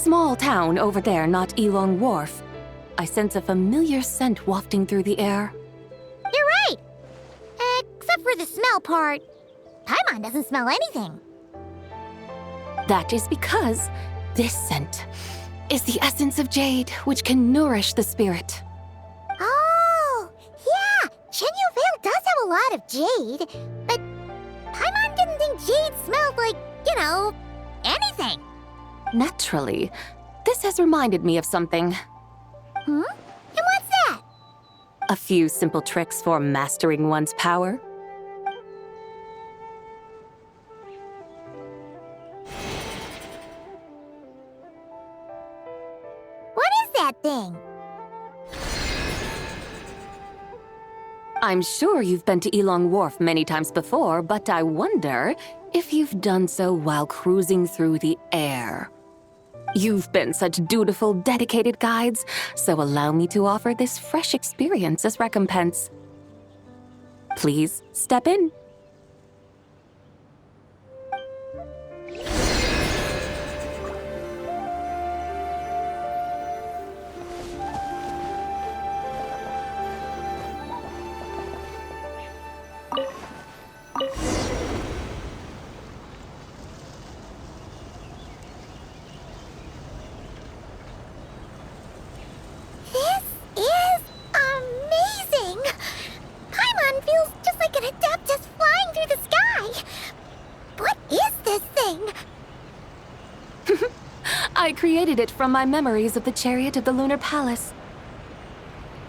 small town over there not Elong Wharf. I sense a familiar scent wafting through the air. You're right! Except for the smell part. Paimon doesn't smell anything. That is because this scent is the essence of jade, which can nourish the spirit. Oh, yeah! Shenyu Vale does have a lot of jade, but Paimon didn't think jade smelled like, anything. Naturally, this has reminded me of something. Hmm? And what's that? A few simple tricks for mastering one's power. What is that thing? I'm sure you've been to Elong Wharf many times before, but I wonder if you've done so while cruising through the air. You've been such dutiful, dedicated guides, so allow me to offer this fresh experience as recompense. Please step in. This is amazing! Paimon feels just like an Adeptus flying through the sky. What is this thing? I created it from my memories of the chariot of the Lunar Palace.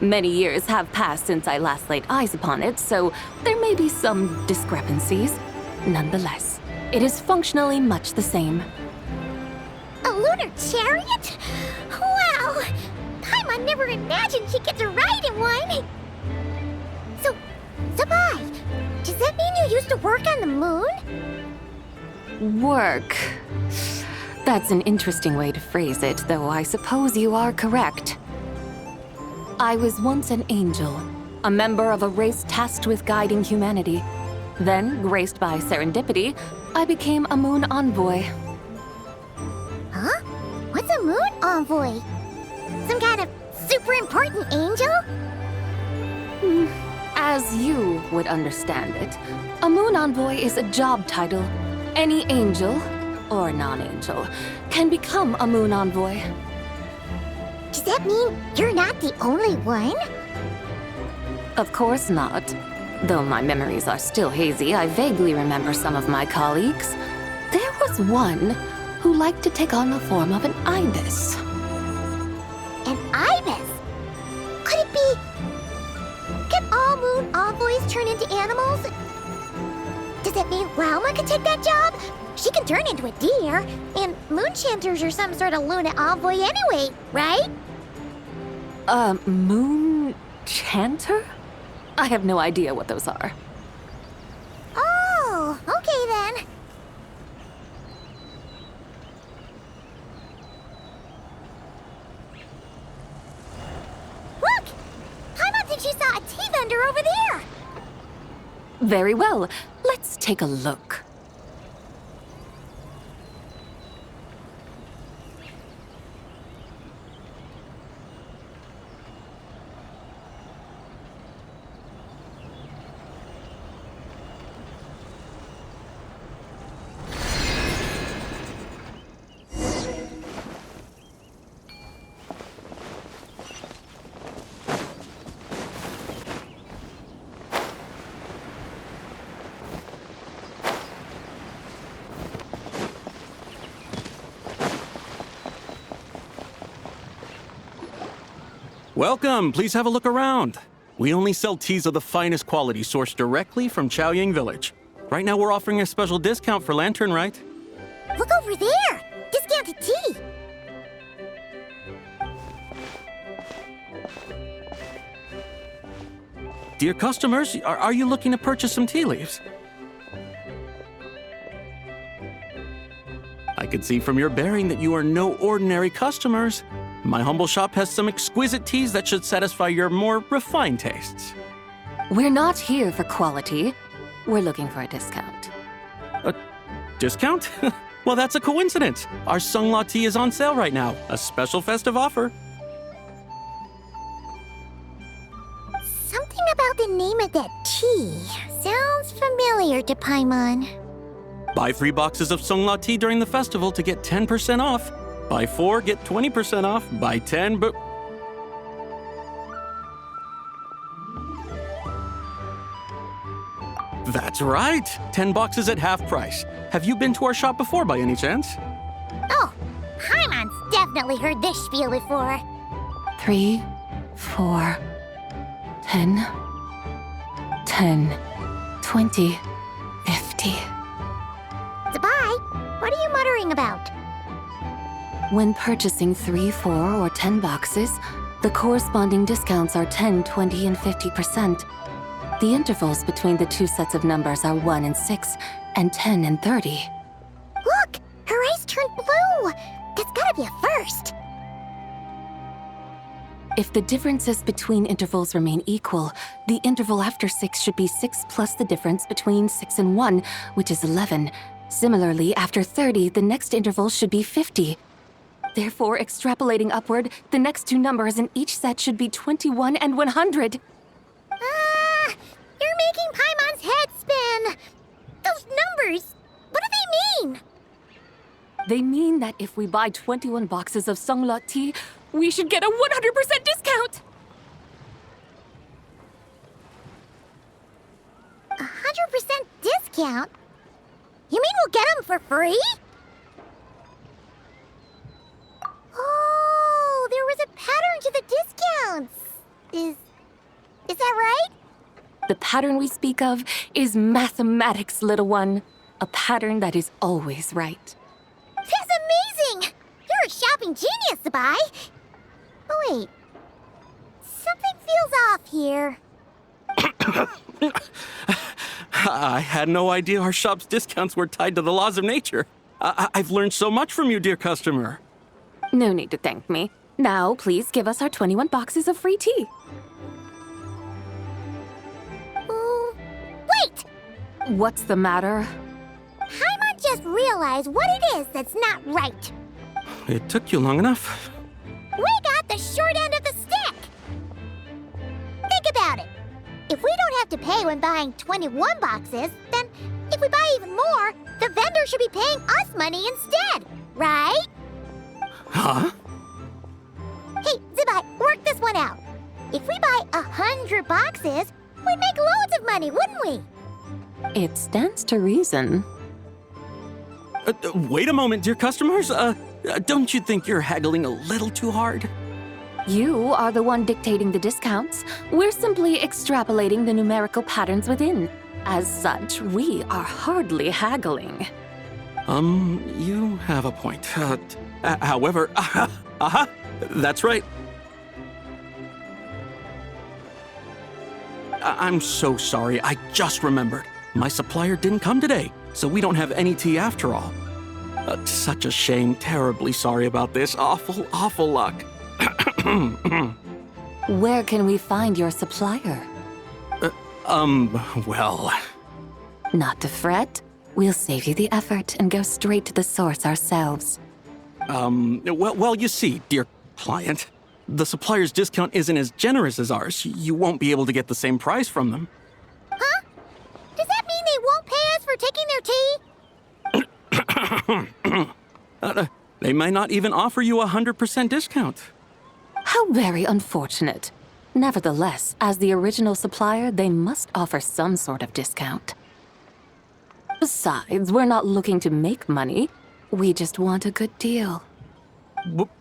Many years have passed since I last laid eyes upon it, so there may be some discrepancies. Nonetheless, it is functionally much the same. A lunar chariot? Wow! Paimon never imagined she'd get to ride in one! So, Bai, does that mean you used to work on the moon? Work. That's an interesting way to phrase it, though I suppose you are correct. I was once an angel, a member of a race tasked with guiding humanity. Then, graced by serendipity, I became a moon envoy. Huh? What's a moon envoy? Some kind of super important angel? As you would understand it, a moon envoy is a job title. Any angel, or non-angel, can become a moon envoy. Does that mean you're not the only one? Of course not. Though my memories are still hazy, I vaguely remember some of my colleagues. There was one who liked to take on the form of an ibis. An ibis? Could it be... Can all moon envoys turn into animals? Does that mean Lauma could take that job? She can turn into a deer, and moon chanters are some sort of Luna envoy anyway, right? Moon chanter? I have no idea what those are. Oh, okay then. Look! Paimon thinks she saw a tea vendor over there! Very well, let's take a look. Welcome, please have a look around. We only sell teas of the finest quality sourced directly from Chaoying Village. Right now we're offering a special discount for Lantern Rite. Look over there! Discounted tea! Dear customers, are you looking to purchase some tea leaves? I could see from your bearing that you are no ordinary customers. My humble shop has some exquisite teas that should satisfy your more refined tastes. We're not here for quality. We're looking for a discount. A discount? Well, that's a coincidence. Our Sung La tea is on sale right now. A special festive offer. Something about the name of that tea sounds familiar to Paimon. Buy 3 boxes of Sung La tea during the festival to get 10% off. Buy 4, get 20% off. Buy 10, but... That's right. 10 boxes at half price. Have you been to our shop before by any chance? Oh, Paimon's definitely heard this spiel before. 3, 4, 10, 10, 20, 50. Zabai, what are you muttering about? When purchasing 3, 4, or 10 boxes, the corresponding discounts are 10, 20, and 50%. The intervals between the two sets of numbers are 1 and 6, and 10 and 30. Look, her eyes turned blue. That's gotta be a first. If the differences between intervals remain equal, the interval after 6 should be 6 plus the difference between 6 and 1, which is 11. Similarly, after 30, the next interval should be 50. Therefore, extrapolating upward, the next two numbers in each set should be 21 and 100. You're making Paimon's head spin. Those numbers, what do they mean? They mean that if we buy 21 boxes of Sung La tea, we should get a 100% discount! 100% discount? You mean we'll get them for free? Oh, there was a pattern to the discounts. Is that right? The pattern we speak of is mathematics, little one. A pattern that is always right. That's amazing! You're a shopping genius, Zabai. Oh, wait. Something feels off here. I had no idea our shop's discounts were tied to the laws of nature. I've learned so much from you, dear customer. No need to thank me. Now, please give us our 21 boxes of free tea. Wait! What's the matter? Paimon just realized what it is that's not right. It took you long enough. We got the short end of the stick. Think about it. If we don't have to pay when buying 21 boxes, then if we buy even more, the vendor should be paying us money instead, right? Huh? Hey, Zabai, work this one out. If we buy 100 boxes, we'd make loads of money, wouldn't we? It stands to reason. Wait a moment, dear customers. Don't you think you're haggling a little too hard? You are the one dictating the discounts. We're simply extrapolating the numerical patterns within. As such, we are hardly haggling. You have a point. However, that's right. I'm so sorry. I just remembered. My supplier didn't come today, so we don't have any tea after all. Such a shame. Terribly sorry about this. Awful luck. Where can we find your supplier? Well... Not to fret. We'll save you the effort and go straight to the source ourselves. Well, you see, dear client, the supplier's discount isn't as generous as ours. You won't be able to get the same price from them. Huh? Does that mean they won't pay us for taking their tea? They might not even offer you a 100% discount. How very unfortunate. Nevertheless, as the original supplier, they must offer some sort of discount. Besides, we're not looking to make money. We just want a good deal.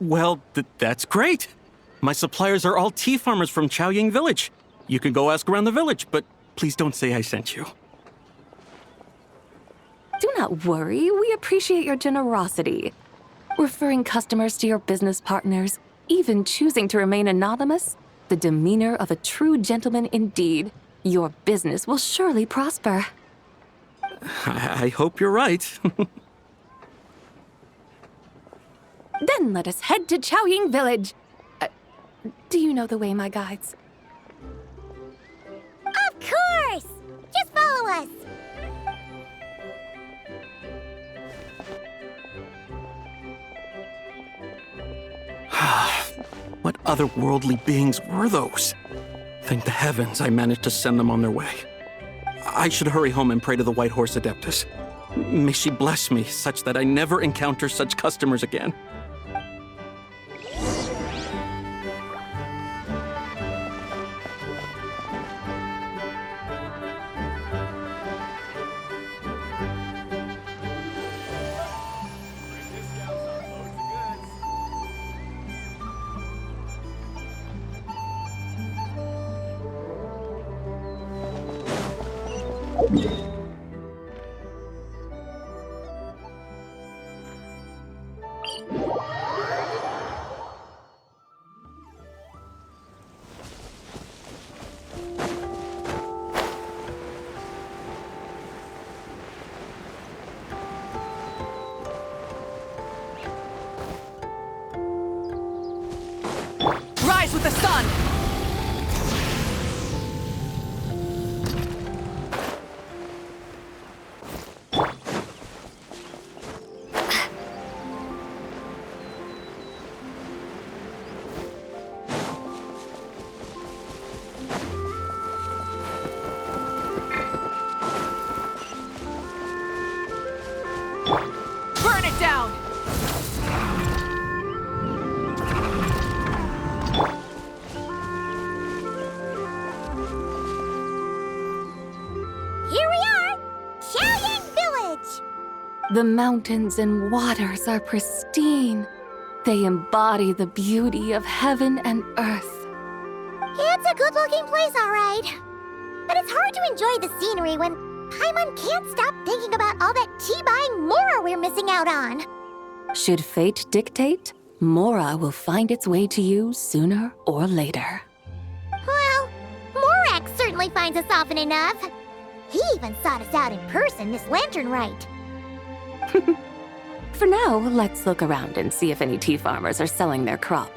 Well, that's great. My suppliers are all tea farmers from Chaoying Village. You can go ask around the village, but please don't say I sent you. Do not worry, we appreciate your generosity. Referring customers to your business partners, even choosing to remain anonymous, the demeanor of a true gentleman indeed. Your business will surely prosper. I hope you're right. Then let us head to Chaoying Village. Do you know the way, my guides? Of course! Just follow us. otherworldly beings were those? Thank the heavens I managed to send them on their way. I should hurry home and pray to the White Horse Adeptus. May she bless me such that I never encounter such customers again. Rise with the sun! Burn it down! Here we are! Xiaoying Village! The mountains and waters are pristine. They embody the beauty of heaven and earth. It's a good-looking place, all right. But it's hard to enjoy the scenery when Paimon can't stop thinking about all that tea-buying Mora we're missing out on. Should fate dictate, Mora will find its way to you sooner or later. Well, Morak certainly finds us often enough. He even sought us out in person this lantern rite. For now, let's look around and see if any tea farmers are selling their crop.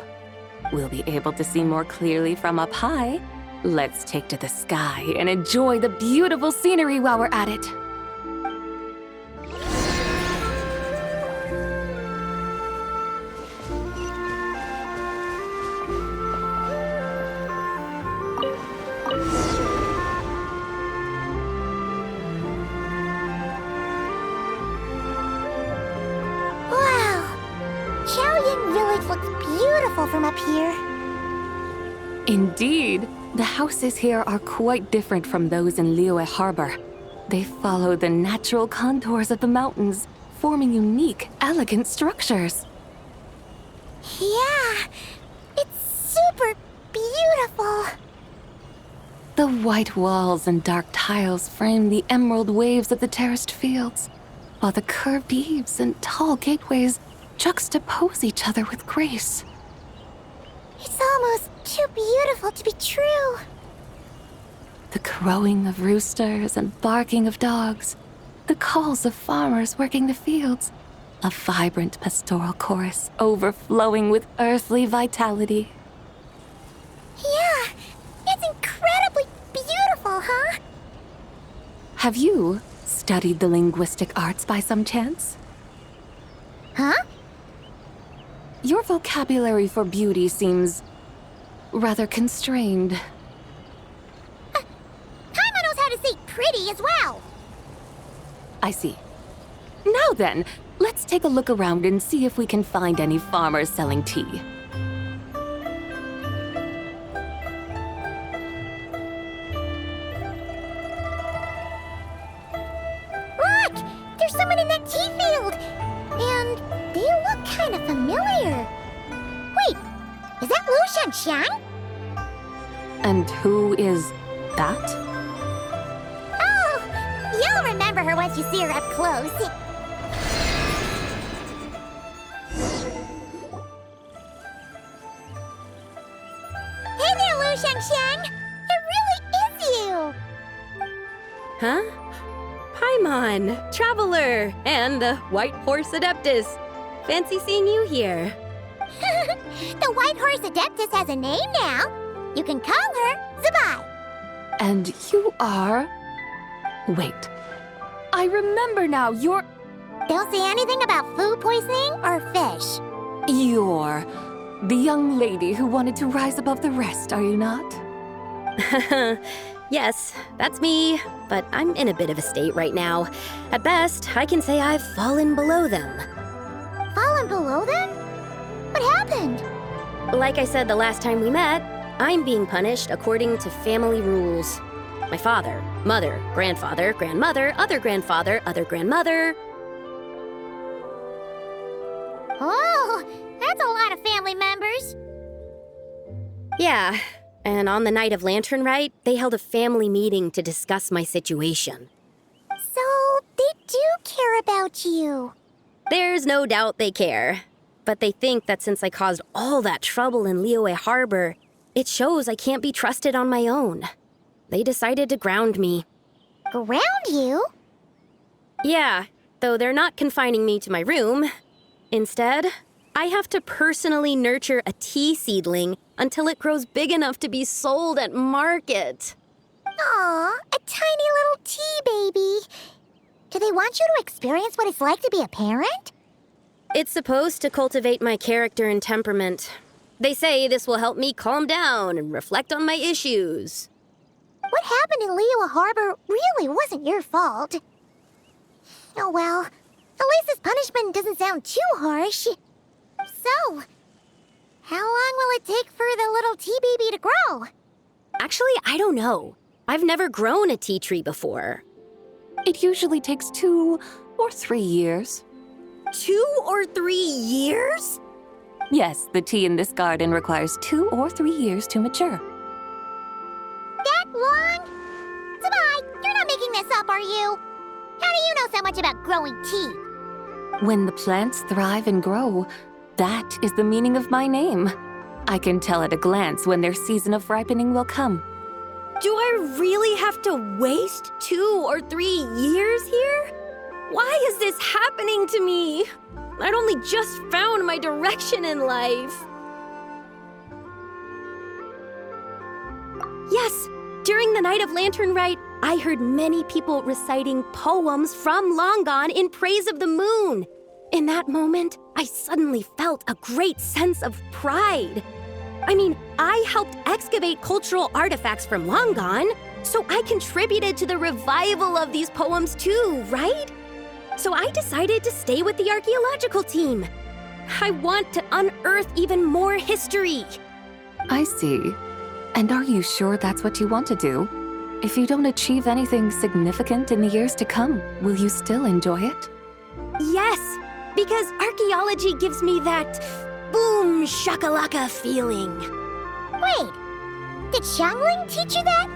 We'll be able to see more clearly from up high. Let's take to the sky and enjoy the beautiful scenery while we're at it. Wow! Xiaoying Village looks beautiful from up here. Indeed, the houses here are quite different from those in Liyue Harbor. They follow the natural contours of the mountains, forming unique, elegant structures. Yeah, it's super beautiful. The white walls and dark tiles frame the emerald waves of the terraced fields, while the curved eaves and tall gateways juxtapose each other with grace. It's almost too beautiful to be true. The crowing of roosters and barking of dogs, the calls of farmers working the fields, a vibrant pastoral chorus overflowing with earthly vitality. Yeah, it's incredibly beautiful, huh? Have you studied the linguistic arts by some chance? Huh? Your vocabulary for beauty seems rather constrained. Paimon knows how to say pretty as well. I see. Now then, let's take a look around and see if we can find any farmers selling tea. Look! There's someone in that tea field! And they look kind of familiar. Wait, is that Lu Shanxiang? And who is that? Oh, you'll remember her once you see her up close. Hey there, Lu Shanxiang! It really is you! Huh? Paimon, Traveler, and the White Horse Adeptus. Fancy seeing you here. The White Horse Adeptus has a name now. You can call her Zabai. And you are... Wait. I remember now, Don't say anything about food poisoning or fish. You're The young lady who wanted to rise above the rest, are you not? Yes, that's me, but I'm in a bit of a state right now. At best, I can say I've fallen below them. Fallen below them? What happened? Like I said the last time we met, I'm being punished according to family rules. My father, mother, grandfather, grandmother, other grandfather, other grandmother. Oh, that's a lot of family members. Yeah, and on the night of Lantern Rite, they held a family meeting to discuss my situation. So, they do care about you. There's no doubt they care. But they think that since I caused all that trouble in Liyue Harbor, it shows I can't be trusted on my own. They decided to ground me. Ground you? Yeah, though they're not confining me to my room. Instead, I have to personally nurture a tea seedling until it grows big enough to be sold at market. Aw, a tiny little tea baby. Do they want you to experience what it's like to be a parent? It's supposed to cultivate my character and temperament. They say this will help me calm down and reflect on my issues. What happened in Liyue Harbor really wasn't your fault. Oh well, at least this punishment doesn't sound too harsh. So, how long will it take for the little tea baby to grow? Actually, I don't know. I've never grown a tea tree before. It usually takes 2 or 3 years. 2 or 3 years? Yes, the tea in this garden requires 2 or 3 years to mature. That long? Sabai, you're not making this up, are you? How do you know so much about growing tea? When the plants thrive and grow, that is the meaning of my name. I can tell at a glance when their season of ripening will come. Do I really have to waste 2 or 3 years here? Why is this happening to me? I'd only just found my direction in life. Yes, during the night of Lantern Rite, I heard many people reciting poems from Long Gone in praise of the moon. In that moment, I suddenly felt a great sense of pride. I mean, I helped excavate cultural artifacts from Long Gone, so I contributed to the revival of these poems too, right? So I decided to stay with the archaeological team. I want to unearth even more history. I see. And are you sure that's what you want to do? If you don't achieve anything significant in the years to come, will you still enjoy it? Yes, because archaeology gives me that boom shakalaka feeling. Wait, did Xiangling teach you that?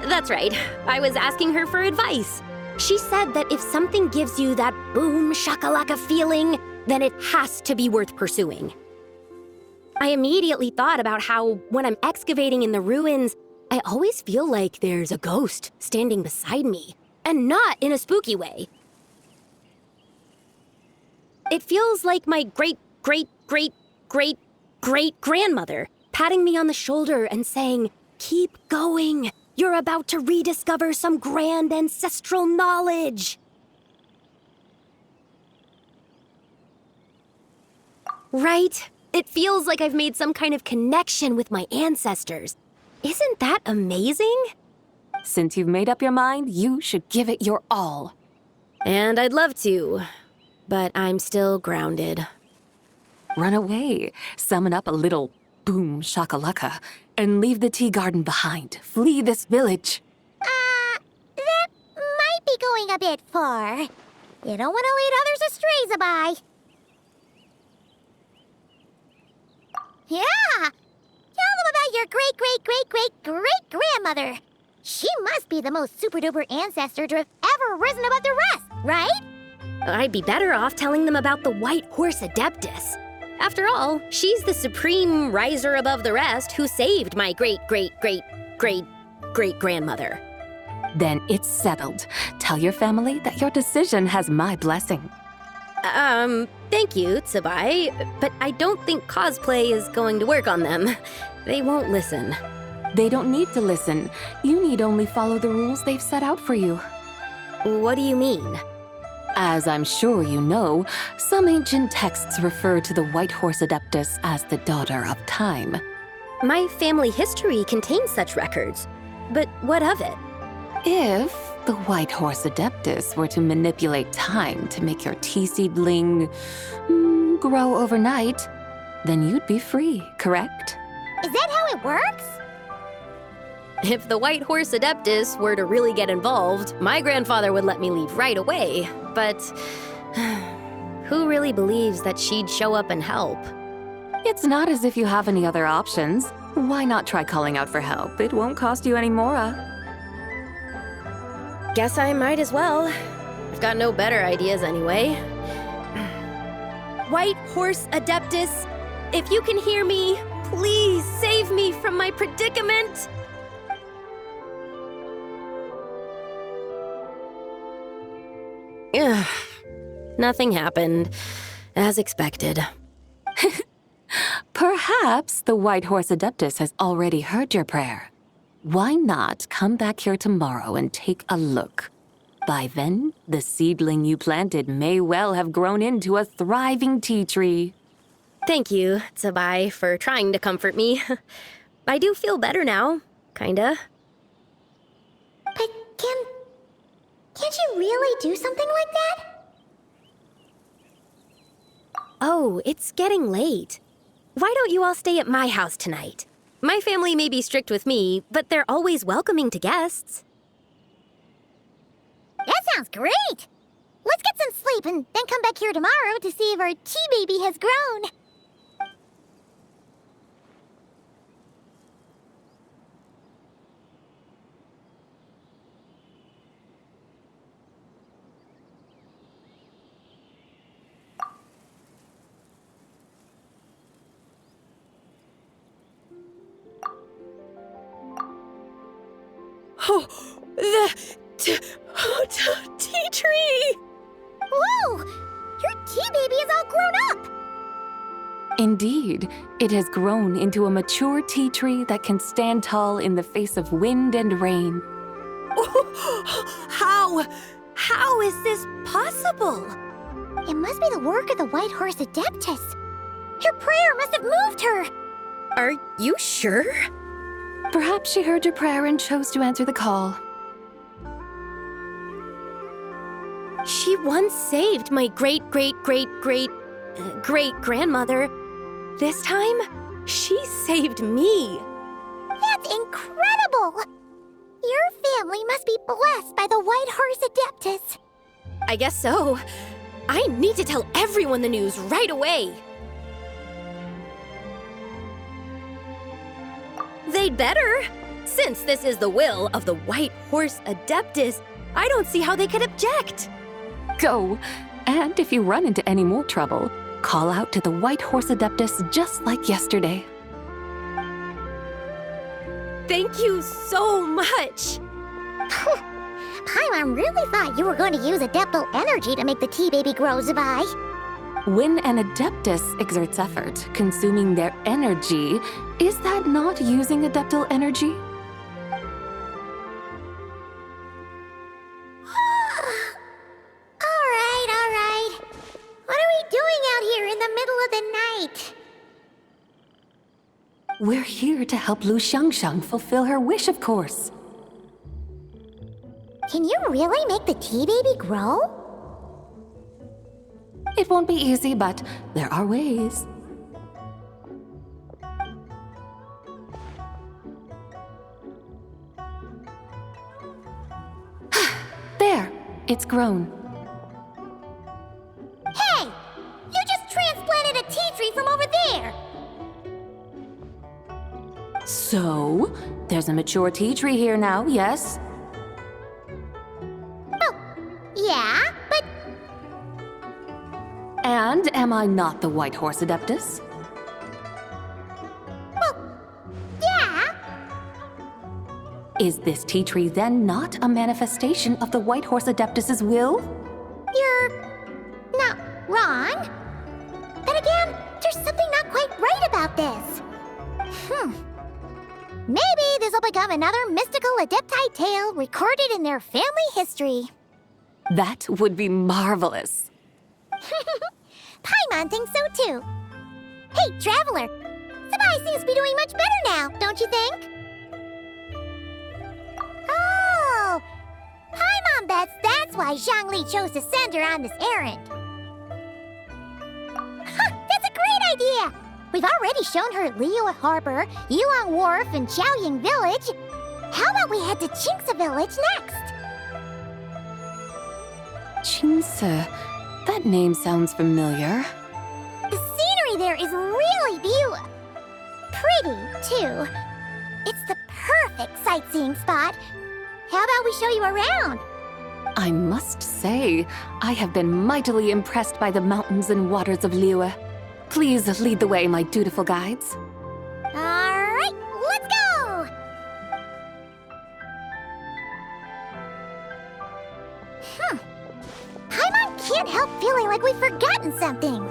That's right. I was asking her for advice. She said that if something gives you that boom shakalaka feeling, then it has to be worth pursuing. I immediately thought about how, when I'm excavating in the ruins, I always feel like there's a ghost standing beside me, and not in a spooky way. It feels like my great-great-great-great-great-grandmother patting me on the shoulder and saying, "Keep going. You're about to rediscover some grand ancestral knowledge." Right? It feels like I've made some kind of connection with my ancestors. Isn't that amazing? Since you've made up your mind, you should give it your all. And I'd love to, but I'm still grounded. Run away, summon up a little boom shakalaka, and leave the tea garden behind. Flee this village. That might be going a bit far. You don't want to lead others astray, Zabai. Yeah! Tell them about your great-great-great-great-great-grandmother. She must be the most super-duper ancestor to have ever risen above the rest, right? I'd be better off telling them about the White Horse Adeptus. After all, she's the supreme riser above the rest who saved my great-great-great-great-great-grandmother. Then it's settled. Tell your family that your decision has my blessing. Thank you, Tsubai, but I don't think cosplay is going to work on them. They won't listen. They don't need to listen. You need only follow the rules they've set out for you. What do you mean? As I'm sure you know, some ancient texts refer to the White Horse Adeptus as the Daughter of Time. My family history contains such records. But what of it? If the White Horse Adeptus were to manipulate time to make your tea seedling grow overnight, then you'd be free, correct? Is that how it works? If the White Horse Adeptus were to really get involved, my grandfather would let me leave right away. But who really believes that she'd show up and help? It's not as if you have any other options. Why not try calling out for help? It won't cost you any more. Guess I might as well. I've got no better ideas anyway. White Horse Adeptus, if you can hear me, please save me from my predicament. Ugh. Nothing happened, as expected. Perhaps the White Horse Adeptus has already heard your prayer. Why not come back here tomorrow and take a look? By then, the seedling you planted may well have grown into a thriving tea tree. Thank you, Tsabai, for trying to comfort me. I do feel better now, kinda. But can't you really do something like that? Oh, it's getting late. Why don't you all stay at my house tonight? My family may be strict with me, but they're always welcoming to guests. That sounds great! Let's get some sleep and then come back here tomorrow to see if our tea baby has grown. Oh, the tea tree! Whoa! Your tea baby is all grown up! Indeed, it has grown into a mature tea tree that can stand tall in the face of wind and rain. How is this possible? It must be the work of the White Horse Adeptus. Your prayer must have moved her. Are you sure? Perhaps she heard your prayer and chose to answer the call. She once saved my great-great-great-great-great-grandmother. This time, she saved me. That's incredible! Your family must be blessed by the White Horse Adeptus. I guess so. I need to tell everyone the news right away. They'd better. Since this is the will of the White Horse Adeptus, I don't see how they could object. Go! And if you run into any more trouble, call out to the White Horse Adeptus just like yesterday. Thank you so much. Paimon really thought you were going to use Adeptal energy to make the tea baby grow, Zabai. When an Adeptus exerts effort, consuming their energy, is that not using Adeptal energy? All right. What are we doing out here in the middle of the night? We're here to help Lu Xiangxiang fulfill her wish, of course. Can you really make the tea baby grow? It won't be easy, but there are ways. There, it's grown. Hey! You just transplanted a tea tree from over there! So, there's a mature tea tree here now, yes? Oh, yeah, but And am I not the White Horse Adeptus? yeah. Is this tea tree then not a manifestation of the White Horse Adeptus's will? You're not wrong. But again, there's something not quite right about this. Maybe this will become another mystical Adepti tale recorded in their family history. That would be marvelous. Paimon thinks so too. Hey, Traveler! Sabai seems to be doing much better now, don't you think? Oh! Paimon bets that's why Zhongli chose to send her on this errand. That's a great idea! We've already shown her Liyue Harbor, Yulong Wharf, and Xiaoying Village. How about we head to Qingce Village next? Qingce. That name sounds familiar. The scenery there is really beautiful. Pretty, too. It's the perfect sightseeing spot. How about we show you around? I must say, I have been mightily impressed by the mountains and waters of Liyue. Please lead the way, my dutiful guides. All right, let's go! Paimon can't help feeling like we've forgotten something.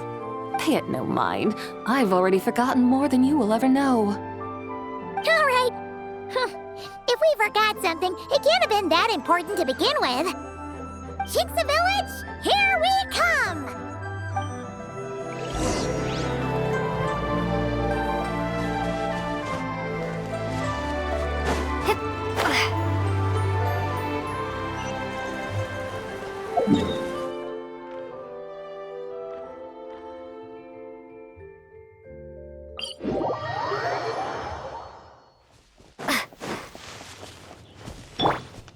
Pay it no mind. I've already forgotten more than you will ever know. All right. If we forgot something, it can't have been that important to begin with. Qingce Village, here we come!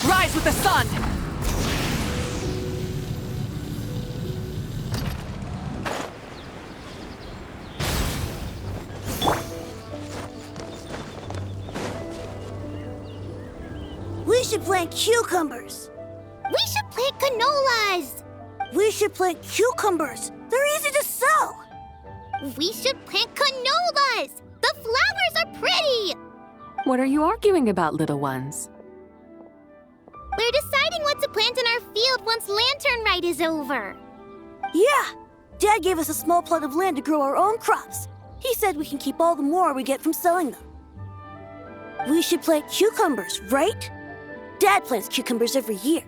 Rise with the sun! We should plant cucumbers. We should plant canolas! We should plant cucumbers. They're easy to sow. We should plant canolas! The flowers are pretty! What are you arguing about, little ones? We're deciding what to plant in our field once Lantern Rite is over. Yeah. Dad gave us a small plot of land to grow our own crops. He said we can keep all the more we get from selling them. We should plant cucumbers, right? Dad plants cucumbers every year.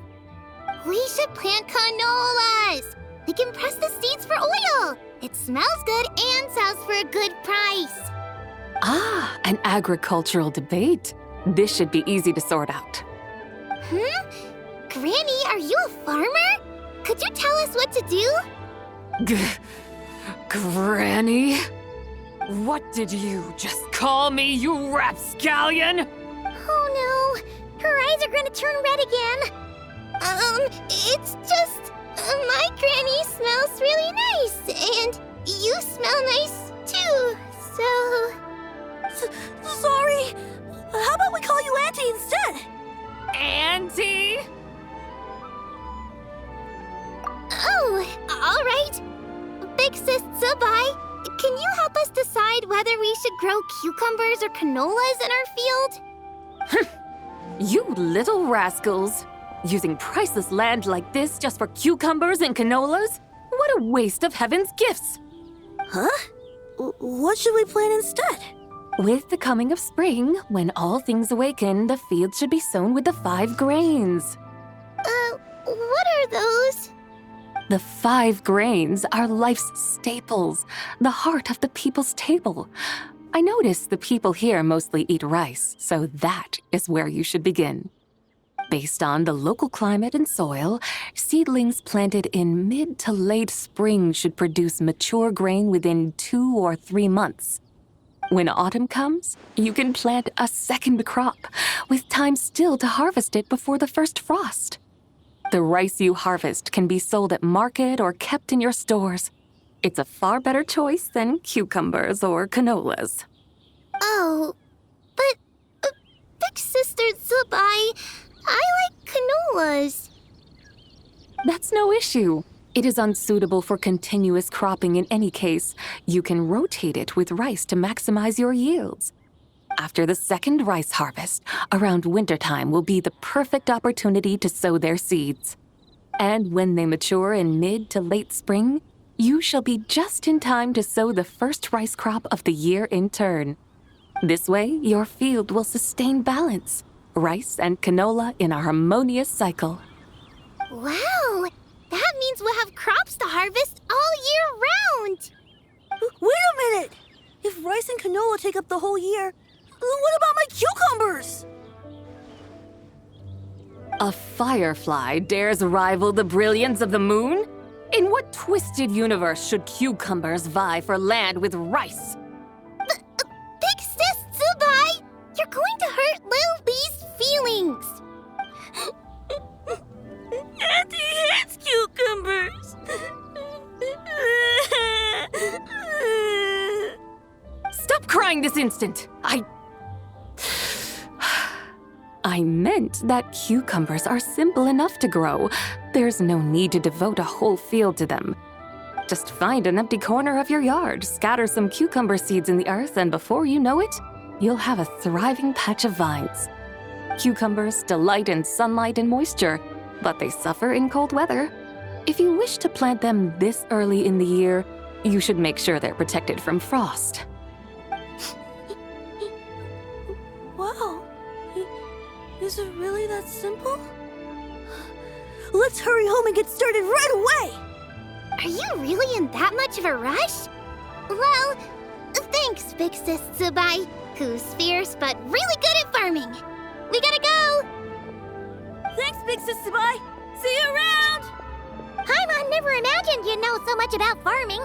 We should plant canolas! We can press the seeds for oil! It smells good and sells for a good price. Ah, an agricultural debate. This should be easy to sort out. Granny, are you a farmer? Could you tell us what to do? Granny? What did you just call me, you rapscallion? Oh no, her eyes are gonna turn red again. It's just, my granny smells really nice, and you smell nice too, so... Sorry. How about we call you Auntie instead? Auntie? Oh, all right. Big Sis Sabai, can you help us decide whether we should grow cucumbers or canolas in our field? You little rascals. Using priceless land like this just for cucumbers and canolas? What a waste of heaven's gifts! Huh? What should we plant instead? With the coming of spring, when all things awaken, the field should be sown with the 5 grains. What are those? The 5 grains are life's staples, the heart of the people's table. I notice the people here mostly eat rice, so that is where you should begin. Based on the local climate and soil, seedlings planted in mid to late spring should produce mature grain within 2 or 3 months. When autumn comes, you can plant a second crop, with time still to harvest it before the first frost. The rice you harvest can be sold at market or kept in your stores. It's a far better choice than cucumbers or canolas. Oh, but Big Sister Sabai, I like canolas. That's no issue. It is unsuitable for continuous cropping in any case. You can rotate it with rice to maximize your yields. After the second rice harvest, around wintertime will be the perfect opportunity to sow their seeds. And when they mature in mid to late spring, you shall be just in time to sow the first rice crop of the year in turn. This way, your field will sustain balance, rice and canola in a harmonious cycle. Wow! That means we'll have crops to harvest all year round! Wait a minute! If rice and canola take up the whole year, what about my cucumbers? A firefly dares rival the brilliance of the moon? In what twisted universe should cucumbers vie for land with rice? Big Sis Tsubai! You're going to hurt Lil Bee's feelings! Auntie hates cucumbers! Stop crying this instant! I meant that cucumbers are simple enough to grow. There's no need to devote a whole field to them. Just find an empty corner of your yard, scatter some cucumber seeds in the earth, and before you know it, you'll have a thriving patch of vines. Cucumbers delight in sunlight and moisture, but they suffer in cold weather. If you wish to plant them this early in the year, you should make sure they're protected from frost. Wow. Is it really that simple? Let's hurry home and get started right away! Are you really in that much of a rush? Well, thanks, Big Sis Tsubai, who's fierce but really good at farming. We gotta go! Thanks, Big Sis Tsubai! See you around! Paimon never imagined you'd know so much about farming.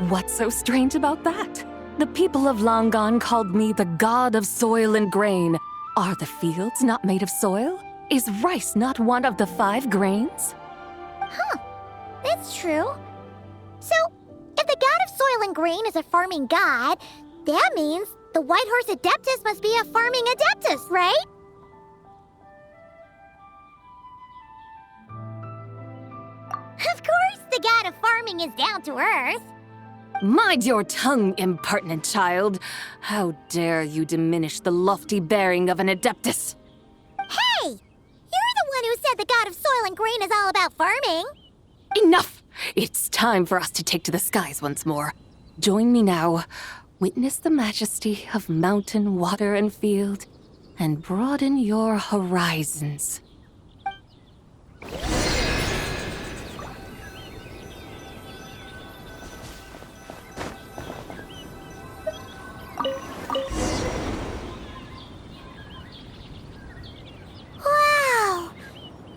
What's so strange about that? The people of Longon called me the god of soil and grain. Are the fields not made of soil? Is rice not one of the 5 grains? Huh, that's true. So, if the god of soil and grain is a farming god, that means the White Horse Adeptus must be a farming adeptus, right? Of course, the god of farming is down to earth. Mind your tongue, impertinent child. How dare you diminish the lofty bearing of an adeptus? Hey! You're the one who said the god of soil and grain is all about farming. Enough! It's time for us to take to the skies once more. Join me now. Witness the majesty of mountain, water, and field, and broaden your horizons. Wow!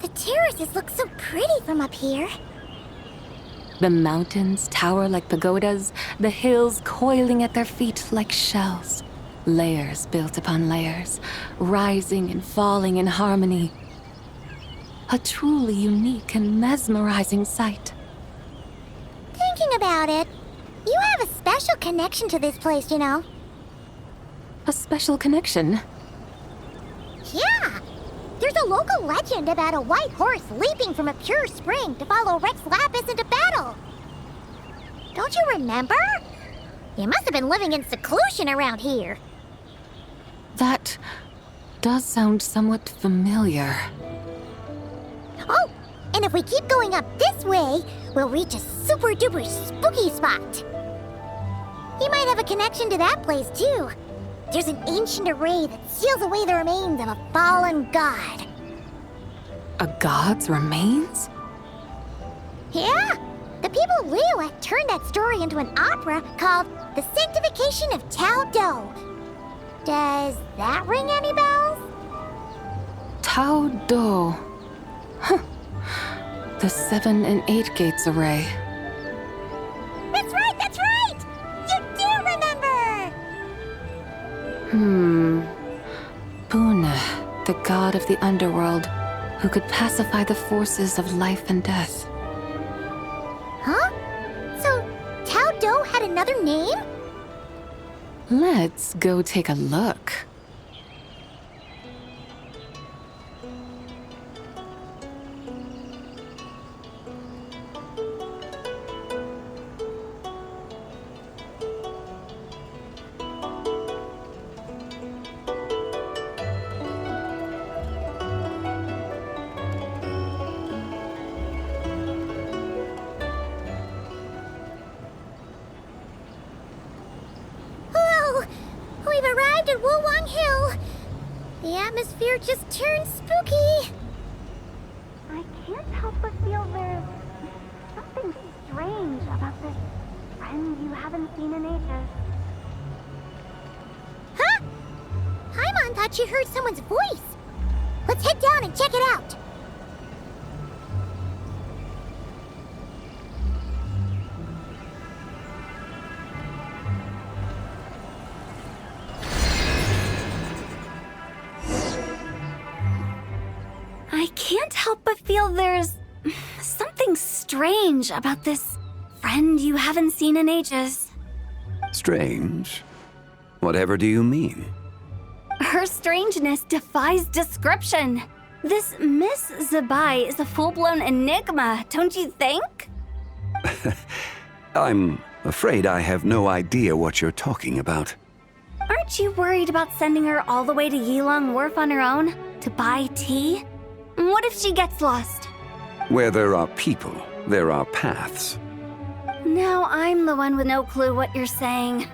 The terraces look so pretty from up here. The mountains tower like pagodas, the hills coiling at their feet like shells. Layers built upon layers, rising and falling in harmony. A truly unique and mesmerizing sight. Thinking about it, you have a special connection to this place, you know. A special connection. Yeah! There's a local legend about a white horse leaping from a pure spring to follow Rex Lapis into battle. Don't you remember? You must have been living in seclusion around here. That does sound somewhat familiar. Oh, and if we keep going up this way, we'll reach a super-duper spooky spot. You might have a connection to that place, too. There's an ancient array that seals away the remains of a fallen god. A god's remains? Yeah! The people of Liyue turned that story into an opera called The Sanctification of Tao Do. Does that ring any bells? Tao Do. Huh. The 7 and 8 gates array. That's right, that's right! You do remember! Buna, the god of the underworld, who could pacify the forces of life and death. Huh? So, Tao Do had another name? Let's go take a look. Whoa! We've arrived at Wulwang Hill. The atmosphere just turned spooky. I help but feel there's something strange about this friend you haven't seen in ages. Huh? Paimon thought she heard someone's voice. Let's head down and check it out. I can't help but feel there's something strange about this friend you haven't seen in ages. Strange? Whatever do you mean? Her strangeness defies description. This Miss Zabai is a full-blown enigma, don't you think? I'm afraid I have no idea what you're talking about. Aren't you worried about sending her all the way to Yilong Wharf on her own to buy tea? What if she gets lost? Where there are people, there are paths. Now I'm the one with no clue what you're saying.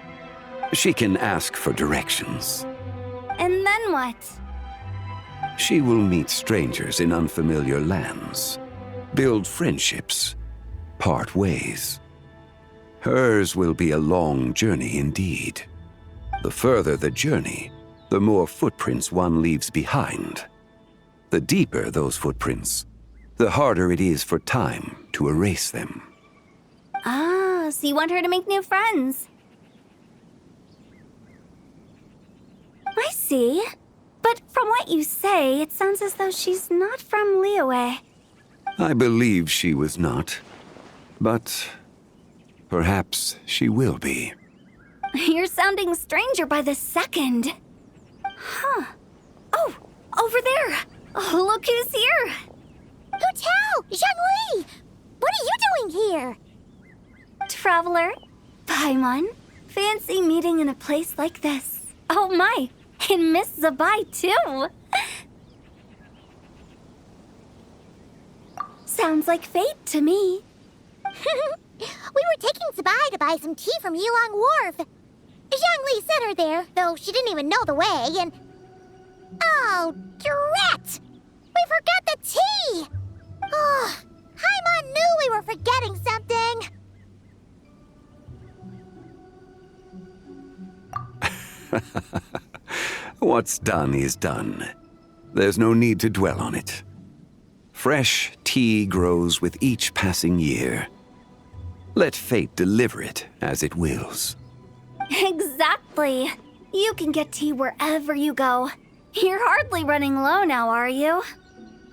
She can ask for directions. And then what? She will meet strangers in unfamiliar lands, build friendships, part ways. Hers will be a long journey indeed. The further the journey, the more footprints one leaves behind. The deeper those footprints, the harder it is for time to erase them. Ah, so you want her to make new friends. I see. But from what you say, it sounds as though she's not from Liyue. I believe she was not, but perhaps she will be. You're sounding stranger by the second. Huh. Oh, over there. Oh, look who's here. Hotel! Zhongli! What are you doing here? Traveler, Paimon, fancy meeting in a place like this. Oh my, and Miss Zabai too. Sounds like fate to me. We were taking Zabai to buy some tea from Yilong Wharf. Zhongli sent her there, though she didn't even know the way, and... Oh, drat! We forgot the tea! Oh, Paimon knew we were forgetting something! What's done is done. There's no need to dwell on it. Fresh tea grows with each passing year. Let fate deliver it as it wills. Exactly. You can get tea wherever you go. You're hardly running low now, are you?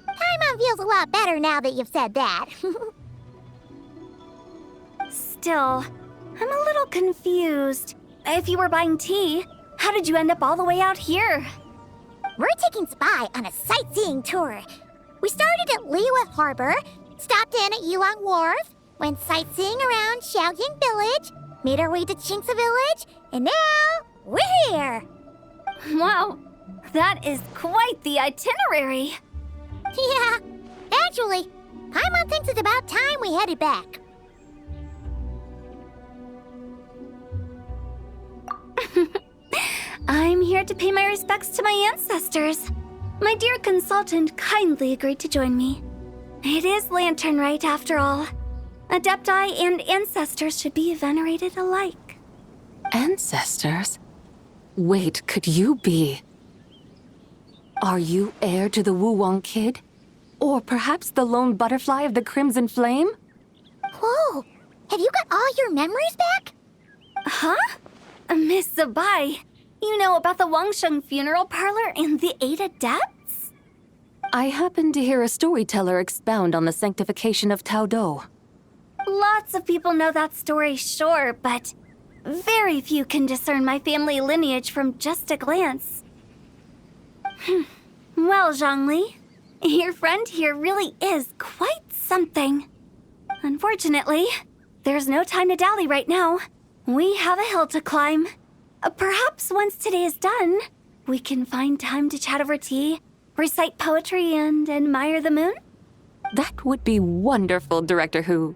Paimon feels a lot better now that you've said that. Still, I'm a little confused. If you were buying tea, how did you end up all the way out here? We're taking Spy on a sightseeing tour. We started at Liyue Harbor, stopped in at Yilong Wharf, went sightseeing around Xiaoying Village, made our way to Qingce Village, and now we're here. Wow, that is quite the itinerary. Yeah, actually, Paimon thinks it's about time we headed back. I'm here to pay my respects to my ancestors. My dear consultant kindly agreed to join me. It is Lantern Rite, after all. Adepti and ancestors should be venerated alike. Ancestors? Wait, could you be? Are you heir to the Wu-Wong kid? Or perhaps the lone butterfly of the Crimson Flame? Whoa, have you got all your memories back? Huh? Miss Zabai, you know about the Wangsheng funeral parlor and the 8 adepts? I happened to hear a storyteller expound on the sanctification of Tao Do. Lots of people know that story, sure, but very few can discern my family lineage from just a glance. Well, Zhongli, your friend here really is quite something. Unfortunately, there's no time to dally right now. We have a hill to climb. Perhaps once today is done, we can find time to chat over tea, recite poetry, and admire the moon? That would be wonderful, Director Who.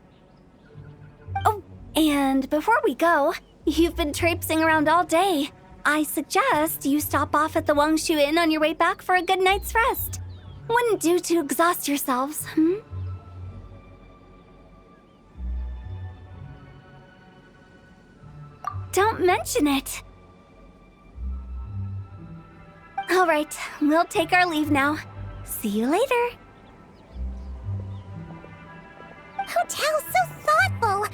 Oh, and before we go, you've been traipsing around all day. I suggest you stop off at the Wangshu Inn on your way back for a good night's rest. Wouldn't do to exhaust yourselves, don't mention it. All right, we'll take our leave now. See you later. Hotel's so thoughtful.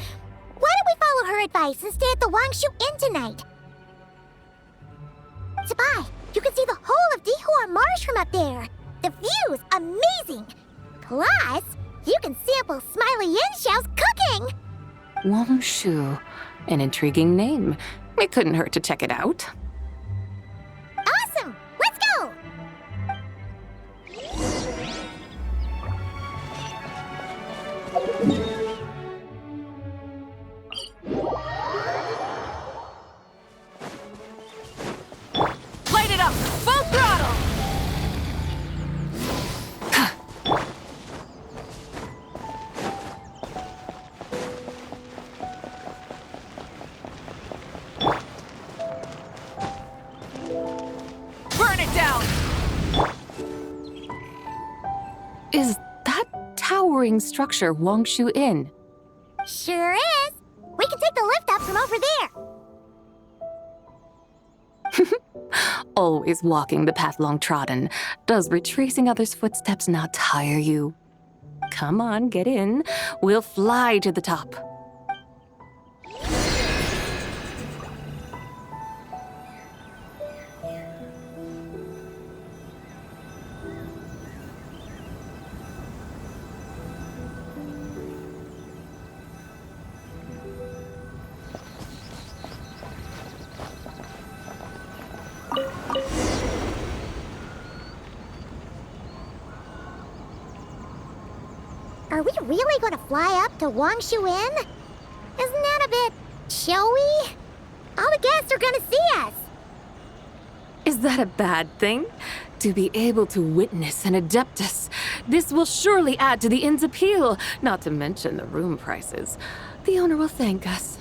Why don't we follow her advice and stay at the Wangshu Inn tonight? Sabai, you can see the whole of Dihua Marsh from up there. The view's amazing. Plus, you can sample Smiley Yin cooking. Wangshu. An intriguing name. It couldn't hurt to check it out. Awesome! Let's go! Light it up! Full throttle! Burn it down! Is that towering structure Wangshu Inn? Sure is. We can take the lift up from over there. Always walking the path long trodden. Does retracing others' footsteps not tire you? Come on, get in. We'll fly to the top. Are we really going to fly up to Wangshu Inn? Isn't that a bit showy? All the guests are going to see us. Is that a bad thing? To be able to witness an Adeptus. This will surely add to the inn's appeal, not to mention the room prices. The owner will thank us.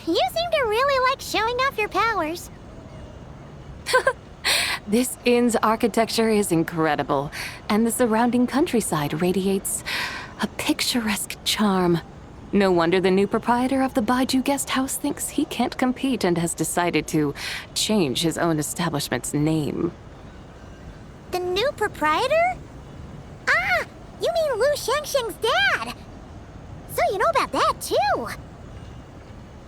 You seem to really like showing off your powers. This inn's architecture is incredible, and the surrounding countryside radiates a picturesque charm. No wonder the new proprietor of the Baiju guest house thinks he can't compete and has decided to change his own establishment's name. The new proprietor? Ah, you mean Lu Shengsheng's dad. So you know about that, too.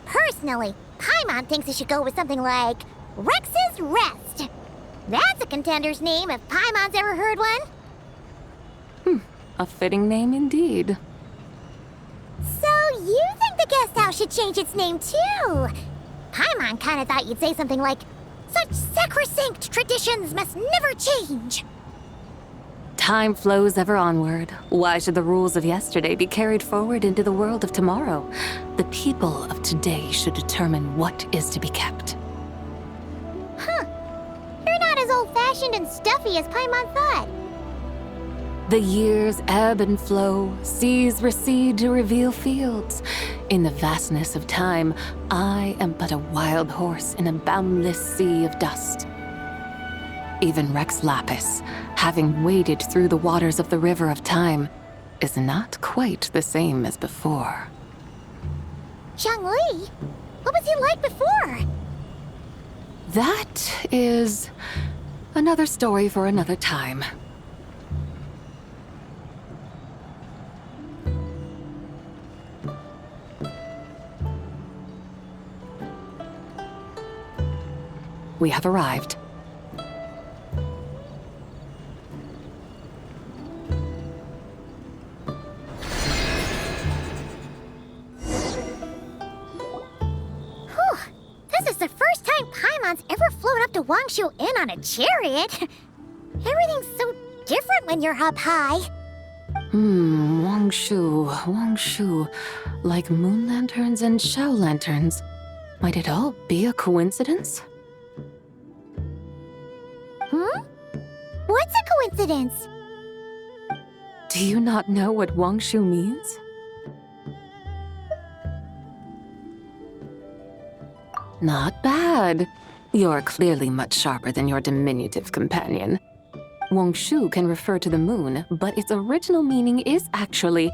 Personally, Paimon thinks it should go with something like Rex's Rest. That's a contender's name if Paimon's ever heard one. A fitting name indeed. So you think the guest house should change its name, too? Paimon kinda thought you'd say something like, such sacrosanct traditions must never change. Time flows ever onward. Why should the rules of yesterday be carried forward into the world of tomorrow? The people of today should determine what is to be kept. Huh. You're not as old-fashioned and stuffy as Paimon thought. The years ebb and flow, seas recede to reveal fields. In the vastness of time, I am but a wild horse in a boundless sea of dust. Even Rex Lapis, having waded through the waters of the river of time, is not quite the same as before. Zhongli? What was he like before? That is another story for another time. We have arrived. This is the first time Paimon's ever flown up to Wangshu Inn on a chariot. Everything's so different when you're up high. Wangshu. Like moon lanterns and shao lanterns. Might it all be a coincidence? What's a coincidence? Do you not know what Wangshu means? Not bad. You're clearly much sharper than your diminutive companion. Wangshu can refer to the moon, but its original meaning is actually...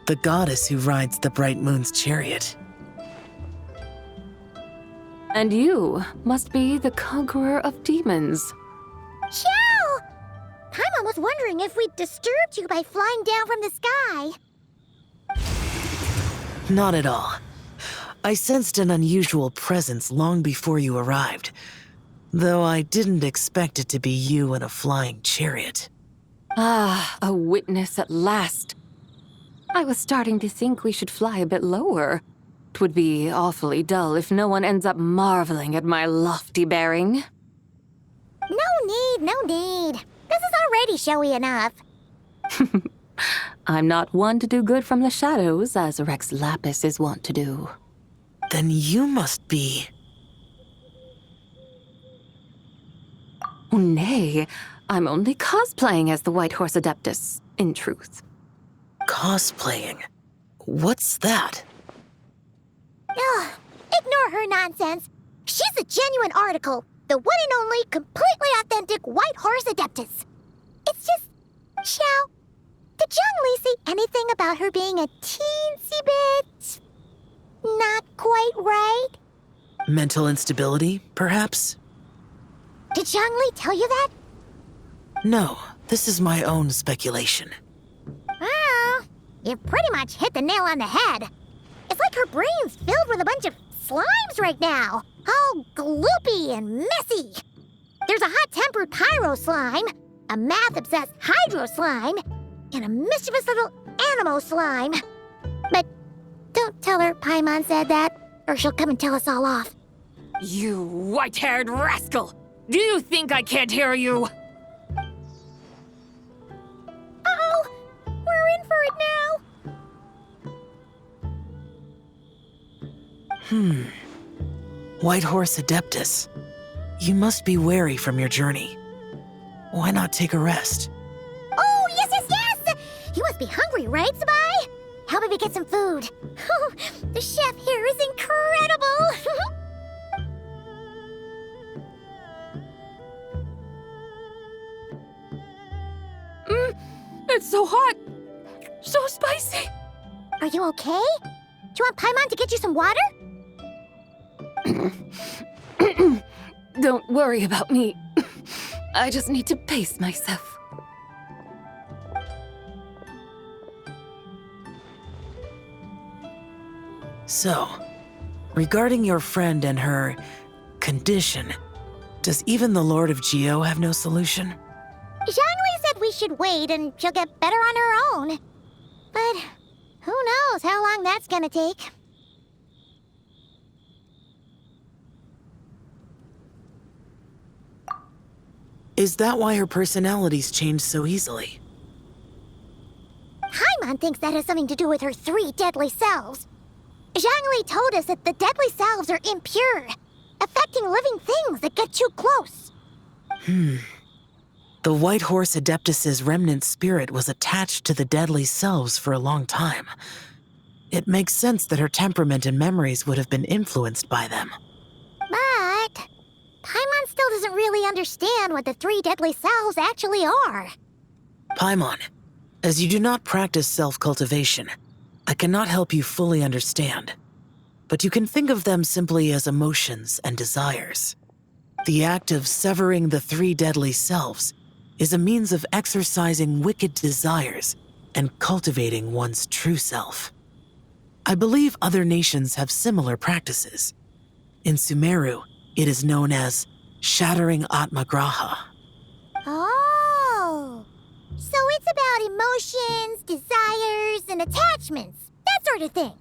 the goddess who rides the bright moon's chariot. And you must be the conqueror of demons. Chow! Paimon was wondering if we'd disturbed you by flying down from the sky. Not at all. I sensed an unusual presence long before you arrived, though I didn't expect it to be you in a flying chariot. Ah, a witness at last. I was starting to think we should fly a bit lower. It would be awfully dull if no one ends up marveling at my lofty bearing. No need. This is already showy enough. I'm not one to do good from the shadows, as Rex Lapis is wont to do. Then you must be... Oh, nay, I'm only cosplaying as the White Horse Adeptus, in truth. cosplaying. What's that? Ugh, ignore her nonsense. She's a genuine article. The one and only, completely authentic White Horse Adeptus. It's just... Chow, did Zhang Li say anything about her being a teensy bit... not quite right? Mental instability, perhaps? Did Zhang Li tell you that? No, this is my own speculation. Oh, you pretty much hit the nail on the head. It's like her brain's filled with a bunch of slimes right now. All gloopy and messy. There's a hot-tempered pyro slime, a math-obsessed hydro slime, and a mischievous little animo slime. But don't tell her Paimon said that, or she'll come and tell us all off. You white-haired rascal! Do you think I can't hear you? Uh-oh! We're in for it now! White Horse Adeptus. You must be weary from your journey. Why not take a rest? Oh, yes! You must be hungry, right, Sabai? How about we get some food? Oh, the chef here is incredible! It's so hot! So spicy! Are you okay? Do you want Paimon to get you some water? Don't worry about me. I just need to pace myself. So, regarding your friend and her condition, does even the Lord of Geo have no solution? Zhangli said we should wait and she'll get better on her own. But who knows how long that's gonna take. Is that why her personalities change so easily? Paimon thinks that has something to do with her 3 deadly selves. Zhangli told us that the deadly selves are impure, affecting living things that get too close. The White Horse Adeptus's remnant spirit was attached to the deadly selves for a long time. It makes sense that her temperament and memories would have been influenced by them. But Paimon still doesn't really understand what the 3 deadly selves actually are. Paimon, as you do not practice self-cultivation, I cannot help you fully understand. But you can think of them simply as emotions and desires. The act of severing the 3 deadly selves is a means of exercising wicked desires and cultivating one's true self. I believe other nations have similar practices. In Sumeru, it is known as shattering Atmagraha. Oh, so it's about emotions, desires, and attachments, that sort of thing.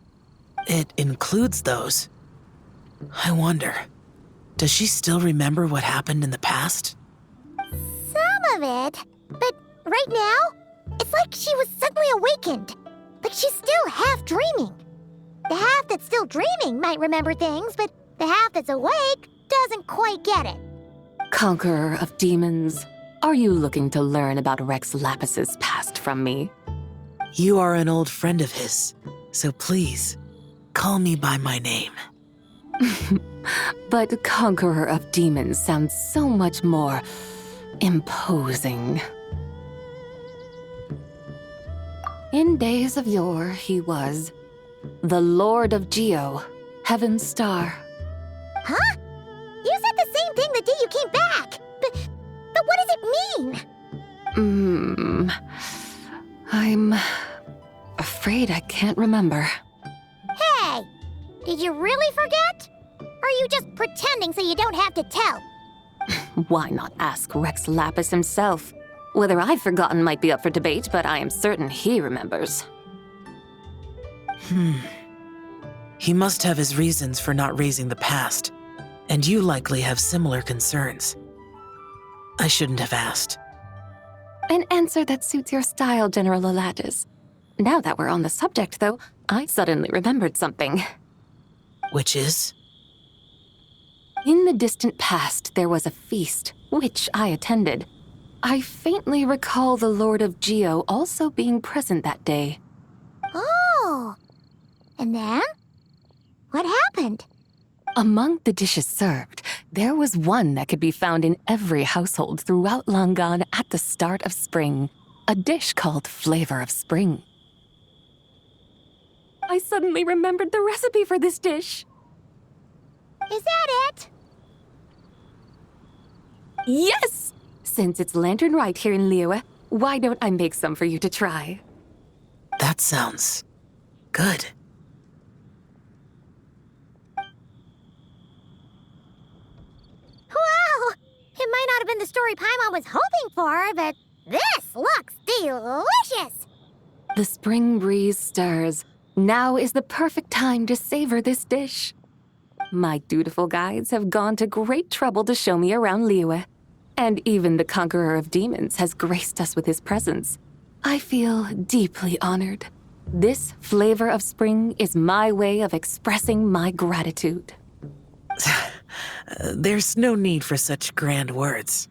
It includes those. I wonder, does she still remember what happened in the past? Some of it, but right now, it's like she was suddenly awakened. Like she's still half dreaming. The half that's still dreaming might remember things, but the half that's awake doesn't quite get it. Conqueror of demons, are you looking to learn about Rex Lapis's past from me? You are an old friend of his, so please, call me by my name. But Conqueror of Demons sounds so much more imposing. In days of yore, he was the Lord of Geo, Heaven's Star. Huh? You said the same thing the day you came back. But what does it mean? I'm afraid I can't remember. Hey, did you really forget? Or are you just pretending so you don't have to tell? Why not ask Rex Lapis himself? Whether I've forgotten might be up for debate, but I am certain he remembers. He must have his reasons for not raising the past, and you likely have similar concerns. I shouldn't have asked. An answer that suits your style, General Elatis. Now that we're on the subject, though, I suddenly remembered something. Which is? In the distant past, there was a feast, which I attended. I faintly recall the Lord of Geo also being present that day. Oh. And then? What happened? Among the dishes served, there was one that could be found in every household throughout Longon at the start of spring. A dish called Flavor of Spring. I suddenly remembered the recipe for this dish. Is that it? Yes! Since it's Lantern Rite here in Liyue, why don't I make some for you to try? That sounds good. Wow! It might not have been the story Paimon was hoping for, but this looks delicious! The spring breeze stirs. Now is the perfect time to savor this dish. My dutiful guides have gone to great trouble to show me around Liyue. And even the Conqueror of Demons has graced us with his presence. I feel deeply honored. This Flavor of Spring is my way of expressing my gratitude. There's no need for such grand words.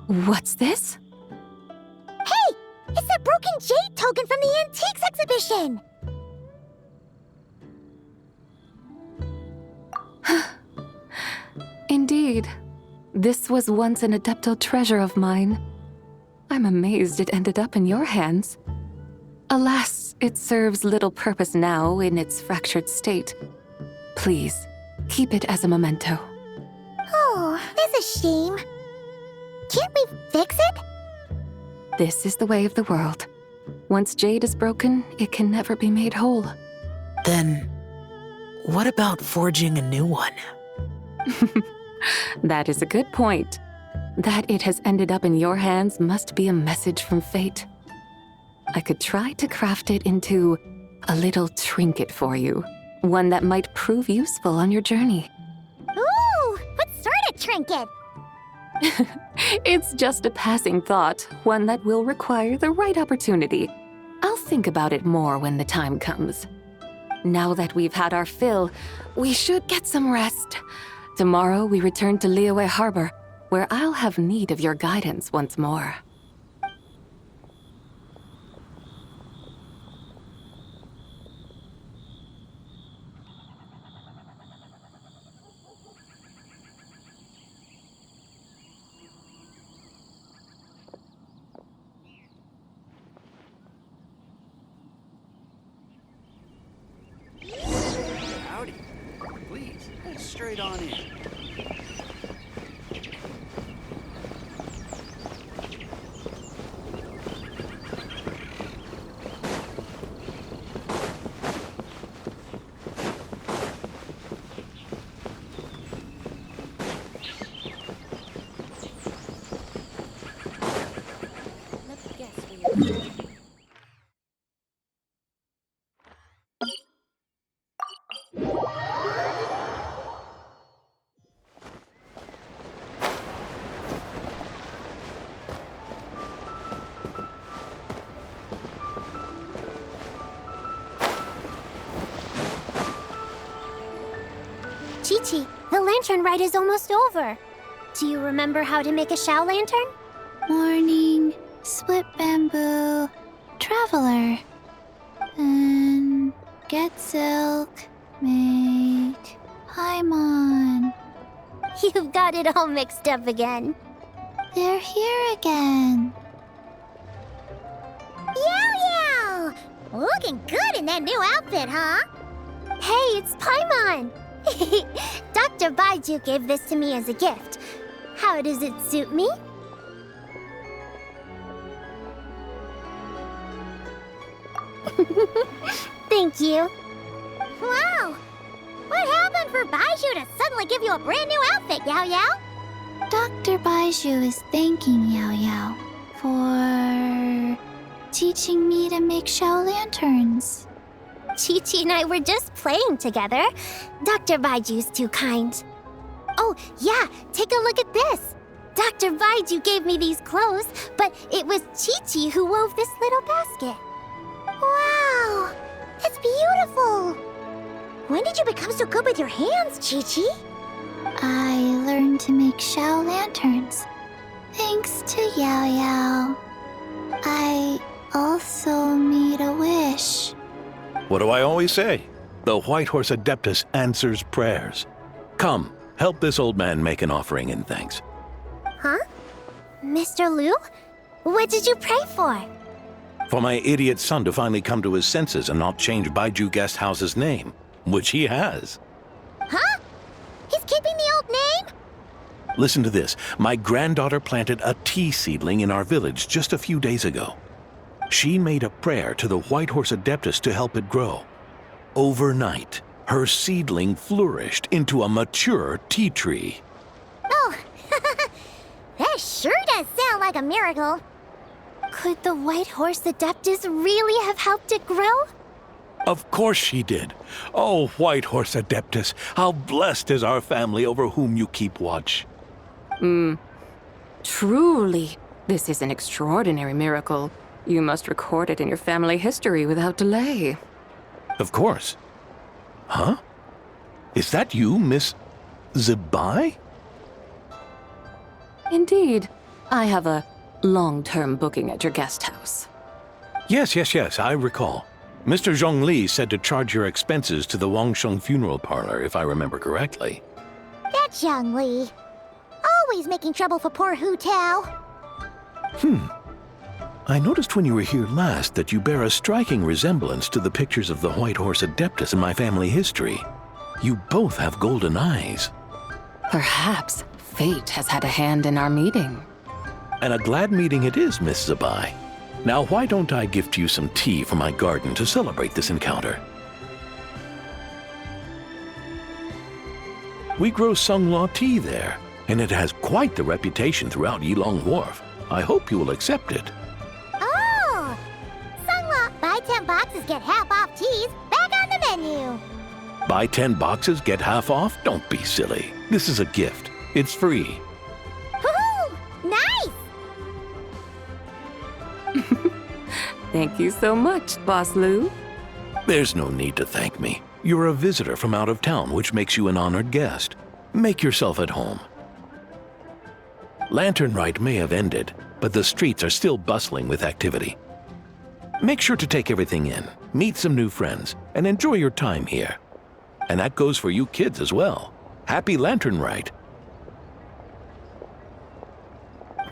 What's this? Hey! It's that broken jade token from the Antiques exhibition! Indeed. This was once an Adepto treasure of mine. I'm amazed it ended up in your hands. Alas, it serves little purpose now in its fractured state. Please, keep it as a memento. Oh, that's a shame. Can't we fix it? This is the way of the world. Once jade is broken, it can never be made whole. Then, what about forging a new one? That is a good point. That it has ended up in your hands must be a message from fate. I could try to craft it into a little trinket for you. One that might prove useful on your journey. Ooh, what sort of trinket? It's just a passing thought, one that will require the right opportunity. I'll think about it more when the time comes. Now that we've had our fill, we should get some rest. Tomorrow we return to Liyue Harbor, where I'll have need of your guidance once more. Howdy. Please, head straight on in. Chi-Chi, the lantern ride is almost over. Do you remember how to make a Shao lantern? Morning, split bamboo, traveler, and get silk, make Paimon. You've got it all mixed up again. They're here again. looking good in that new outfit, huh? Hey, it's Paimon! Dr. Baiju gave this to me as a gift. How does it suit me? Thank you. Wow! What happened for Baiju to suddenly give you a brand new outfit, Yao Yao? Dr. Baiju is thanking Yao Yao for teaching me to make shell lanterns. Chi-Chi and I were just playing together. Dr. Baiju's too kind. Oh, yeah, take a look at this. Dr. Baiju gave me these clothes, but it was Chi-Chi who wove this little basket. Wow, that's beautiful. When did you become so good with your hands, Chi-Chi? I learned to make shell lanterns thanks to Yao Yao. I also made a wish. What do I always say? The White Horse Adeptus answers prayers. Come, help this old man make an offering in thanks. Huh? Mr. Liu? What did you pray for? For my idiot son to finally come to his senses and not change Baiju Guest House's name, which he has. Huh? He's keeping the old name? Listen to this. My granddaughter planted a tea seedling in our village just a few days ago. She made a prayer to the White Horse Adeptus to help it grow. Overnight, her seedling flourished into a mature tea tree. Oh, that sure does sound like a miracle. Could the White Horse Adeptus really have helped it grow? Of course she did. Oh, White Horse Adeptus, how blessed is our family over whom you keep watch. Truly, this is an extraordinary miracle. You must record it in your family history without delay. Of course. Huh? Is that you, Miss Zibai? Indeed. I have a long-term booking at your guest house. Yes, I recall. Mr. Zhongli said to charge your expenses to the Wangsheng Funeral Parlor, if I remember correctly. That's Zhang Li. Always making trouble for poor Hu Tao. I noticed when you were here last that you bear a striking resemblance to the pictures of the White Horse Adeptus in my family history. You both have golden eyes. Perhaps fate has had a hand in our meeting. And a glad meeting it is, Miss Zabai. Now, why don't I gift you some tea from my garden to celebrate this encounter? We grow Sunglaw tea there, and it has quite the reputation throughout Yilong Wharf. I hope you will accept it. Oh! Sunglaw, buy 10 boxes, get half off teas. Back on the menu. Buy 10 boxes, get half off? Don't be silly. This is a gift. It's free. Woohoo! Nice! Thank you so much, Boss Liu. There's no need to thank me. You're a visitor from out of town, which makes you an honored guest. Make yourself at home. Lantern Rite may have ended, but the streets are still bustling with activity. Make sure to take everything in, meet some new friends, and enjoy your time here. And that goes for you kids as well. Happy Lantern Rite.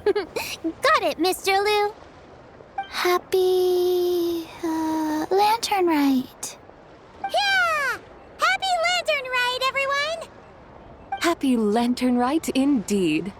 Got it, Mr. Liu. Happy Lantern Rite. Yeah! Happy Lantern Rite, everyone! Happy Lantern Rite indeed.